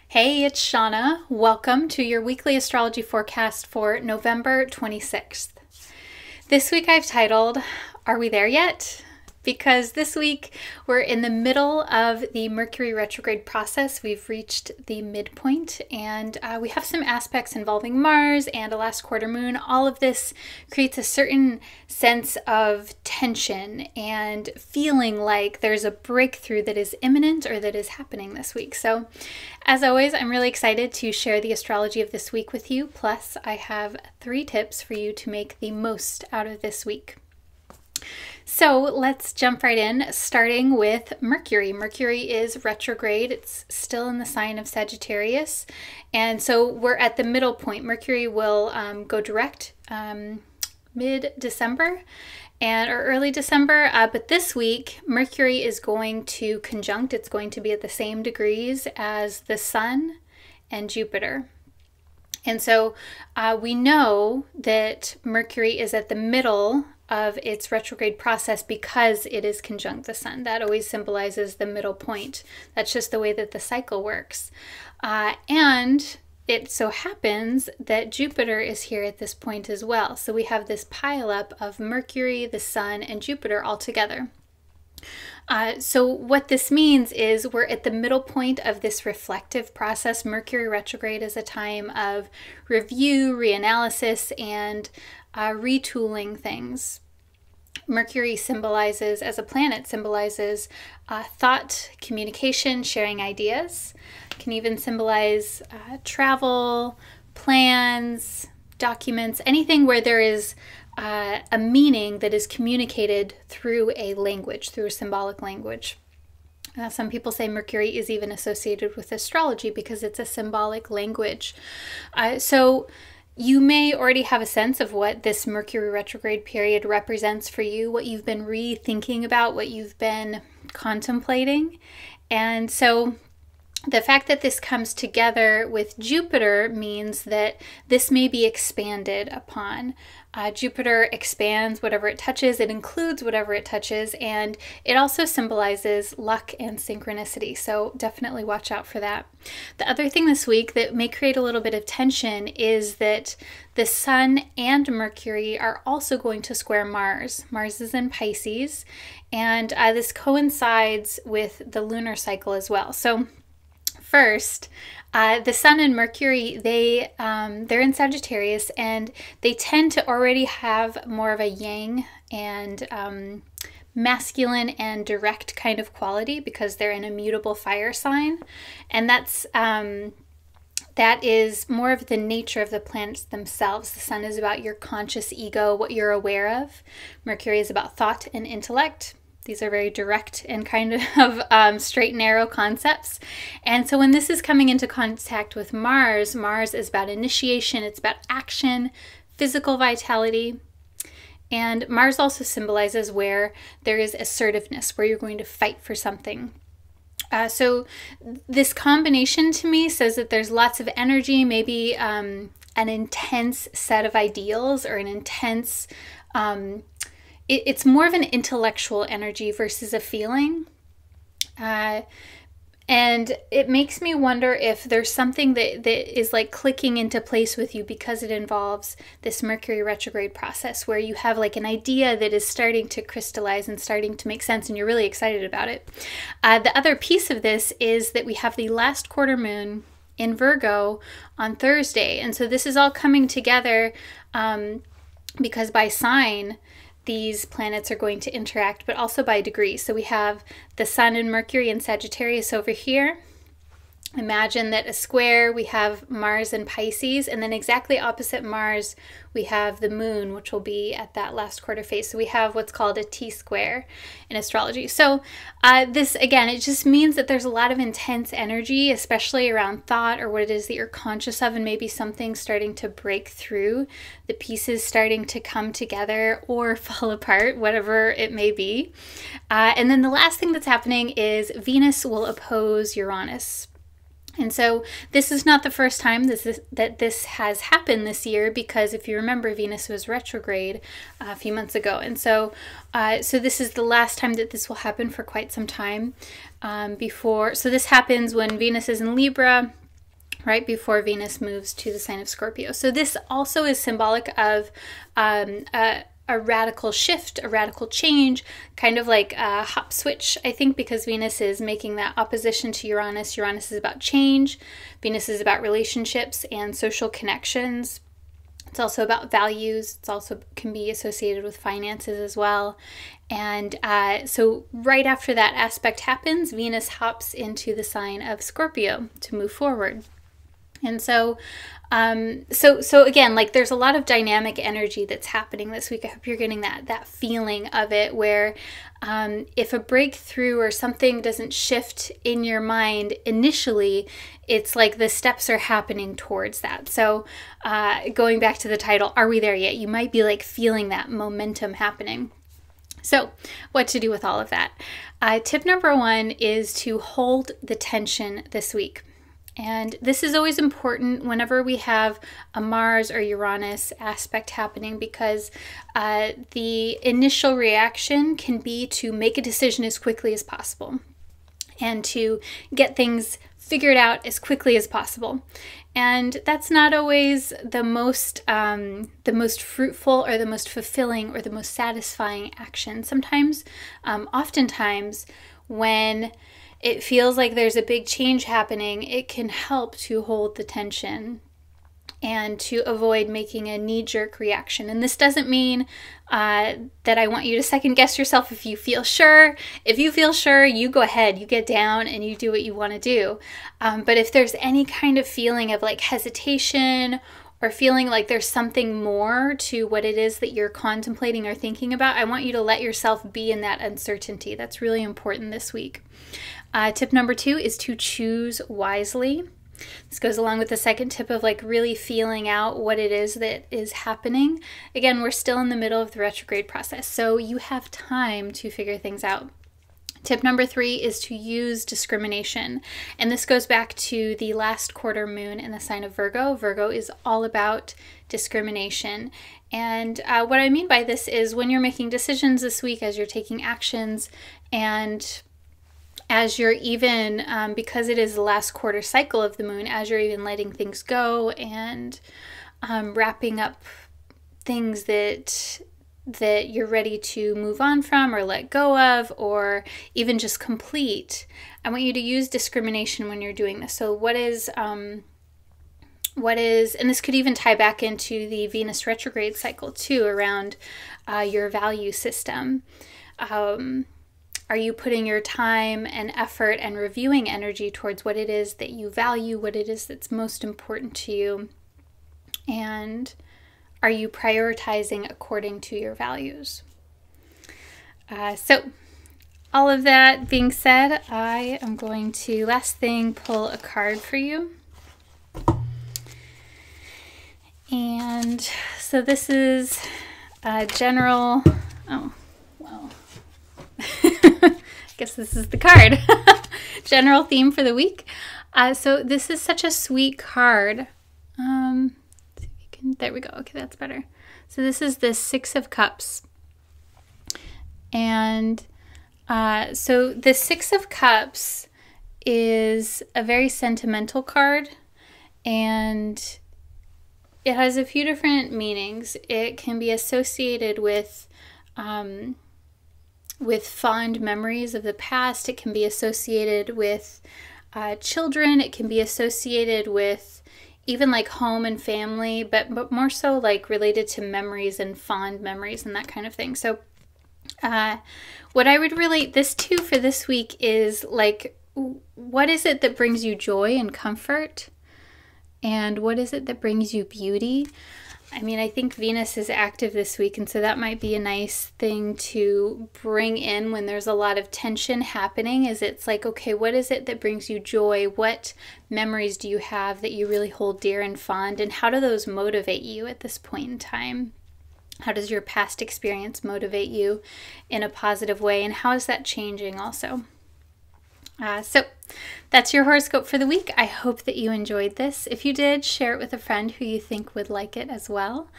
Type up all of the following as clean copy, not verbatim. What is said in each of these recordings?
Hey, it's Shauna. Welcome to your weekly astrology forecast for November 26th. This week I've titled, Are We There Yet? Because this week we're in the middle of the Mercury retrograde process. We've reached the midpoint and we have some aspects involving Mars and a last quarter moon. All of this creates a certain sense of tension and feeling like there's a breakthrough that is imminent or that is happening this week. So as always, I'm really excited to share the astrology of this week with you. Plus, I have 3 tips for you to make the most out of this week. So let's jump right in, starting with Mercury. Mercury is retrograde. It's still in the sign of Sagittarius. And so we're at the middle point. Mercury will go direct mid-December or early December. But this week, Mercury is going to conjunct. It's going to be at the same degrees as the Sun and Jupiter. And so we know that Mercury is at the middle of its retrograde process because it is conjunct the Sun. That always symbolizes the middle point. That's just the way that the cycle works. And it so happens that Jupiter is here at this point as well. So we have this pileup of Mercury, the Sun, and Jupiter all together. So what this means is we're at the middle point of this reflective process. Mercury retrograde is a time of review, reanalysis, and retooling things. Mercury symbolizes, as a planet, symbolizes thought, communication, sharing ideas. It can even symbolize travel, plans, documents, anything where there is a meaning that is communicated through a language, through a symbolic language. Some people say Mercury is even associated with astrology because it's a symbolic language. So you may already have a sense of what this Mercury retrograde period represents for you, what you've been rethinking about, what you've been contemplating. And so the fact that this comes together with Jupiter means that this may be expanded upon. Jupiter expands whatever it touches, it includes whatever it touches, and it also symbolizes luck and synchronicity, so definitely watch out for that. The other thing this week that may create a little bit of tension is that the Sun and Mercury are also going to square Mars. Mars is in Pisces, and this coincides with the lunar cycle as well. So first, the Sun and Mercury, they're in Sagittarius, and they tend to already have more of a yang and masculine and direct kind of quality because they're in a mutable fire sign. And that is more of the nature of the planets themselves. The Sun is about your conscious ego, what you're aware of. Mercury is about thought and intellect. These are very direct and kind of straight and narrow concepts. And so when this is coming into contact with Mars, Mars is about initiation, it's about action, physical vitality. And Mars also symbolizes where there is assertiveness, where you're going to fight for something. So this combination to me says that there's lots of energy, maybe an intense set of ideals or an intense it's more of an intellectual energy versus a feeling. And it makes me wonder if there's something that is like clicking into place with you because it involves this Mercury retrograde process where you have like an idea that is starting to crystallize and starting to make sense and you're really excited about it. The other piece of this is that we have the last quarter moon in Virgo on Thursday. And so this is all coming together because by sign, these planets are going to interact, but also by degree. So we have the Sun and Mercury in Sagittarius over here. Imagine that a square, we have Mars and Pisces, and then exactly opposite Mars, we have the moon, which will be at that last quarter phase. So we have what's called a T-square in astrology. So this, again, it just means that there's a lot of intense energy, especially around thought or what it is that you're conscious of, and maybe something starting to break through, the pieces starting to come together or fall apart, whatever it may be. And then the last thing that's happening is Venus will oppose Uranus. And so this is not the first time that this has happened this year, because if you remember, Venus was retrograde a few months ago. And so this is the last time that this will happen for quite some time. So this happens when Venus is in Libra, right before Venus moves to the sign of Scorpio. So this also is symbolic of a radical shift, a radical change, kind of like a hop switch, I think, because Venus is making that opposition to Uranus. Uranus is about change. Venus is about relationships and social connections. It's also about values. It's also can be associated with finances as well. And so right after that aspect happens, Venus hops into the sign of Scorpio to move forward. And so again, like there's a lot of dynamic energy that's happening this week. I hope you're getting that feeling of it where if a breakthrough or something doesn't shift in your mind initially, it's like the steps are happening towards that. So going back to the title, Are We There Yet? You might be like feeling that momentum happening. So what to do with all of that? Tip number 1 is to hold the tension this week. And this is always important whenever we have a Mars or Uranus aspect happening, because the initial reaction can be to make a decision as quickly as possible and to get things figured out as quickly as possible. And that's not always the most fruitful or the most fulfilling or the most satisfying action. Sometimes, oftentimes, when it feels like there's a big change happening, it can help to hold the tension and to avoid making a knee-jerk reaction. And this doesn't mean that I want you to second guess yourself if you feel sure. If you feel sure, you go ahead, you get down and you do what you want to do. But if there's any kind of feeling of like hesitation or feeling like there's something more to what it is that you're contemplating or thinking about, I want you to let yourself be in that uncertainty. That's really important this week. Tip number 2 is to choose wisely. This goes along with the second tip of like really feeling out what it is that is happening. Again, we're still in the middle of the retrograde process, so you have time to figure things out. Tip number 3 is to use discrimination. And this goes back to the last quarter moon in the sign of Virgo. Virgo is all about discrimination. And what I mean by this is when you're making decisions this week, as you're taking actions, and as you're even, because it is the last quarter cycle of the moon, as you're even letting things go and wrapping up things that you're ready to move on from or let go of, or even just complete, I want you to use discrimination when you're doing this. So what is, and this could even tie back into the Venus retrograde cycle too, around your value system. Are you putting your time and effort and reviewing energy towards what it is that you value, what it is that's most important to you? And are you prioritizing according to your values? So all of that being said, I am going to, last thing, pull a card for you. And so this is a general, oh, wow. I guess this is the card. General theme for the week. So this is such a sweet card. See if you can, there we go. Okay, that's better. So this is the 6 of Cups. And so the 6 of Cups is a very sentimental card, and it has a few different meanings. It can be associated with fond memories of the past. It can be associated with children. It can be associated with even like home and family, but more so like related to memories and fond memories and that kind of thing. So what I would relate this to for this week is like, what is it that brings you joy and comfort? And what is it that brings you beauty? I mean, I think Venus is active this week, and so that might be a nice thing to bring in when there's a lot of tension happening, is it's like, okay, what is it that brings you joy? What memories do you have that you really hold dear and fond? And how do those motivate you at this point in time? How does your past experience motivate you in a positive way? And how is that changing also? So that's your horoscope for the week. I hope that you enjoyed this. If you did, share it with a friend who you think would like it as well.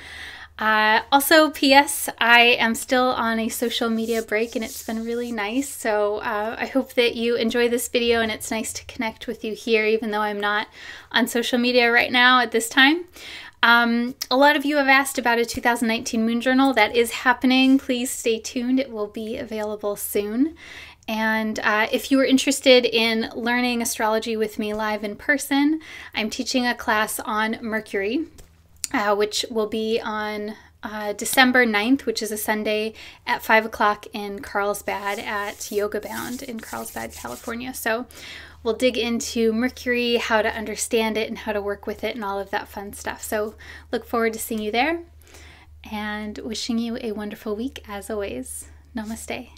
Also, P.S., I am still on a social media break and it's been really nice. So I hope that you enjoy this video and it's nice to connect with you here, even though I'm not on social media right now at this time. A lot of you have asked about a 2019 moon journal. That is happening. Please stay tuned. It will be available soon. And if you are interested in learning astrology with me live in person, I'm teaching a class on Mercury, which will be on December 9th, which is a Sunday at 5 o'clock in Carlsbad at Yoga Bound in Carlsbad, California. So we'll dig into Mercury, how to understand it and how to work with it and all of that fun stuff. So look forward to seeing you there and wishing you a wonderful week as always. Namaste.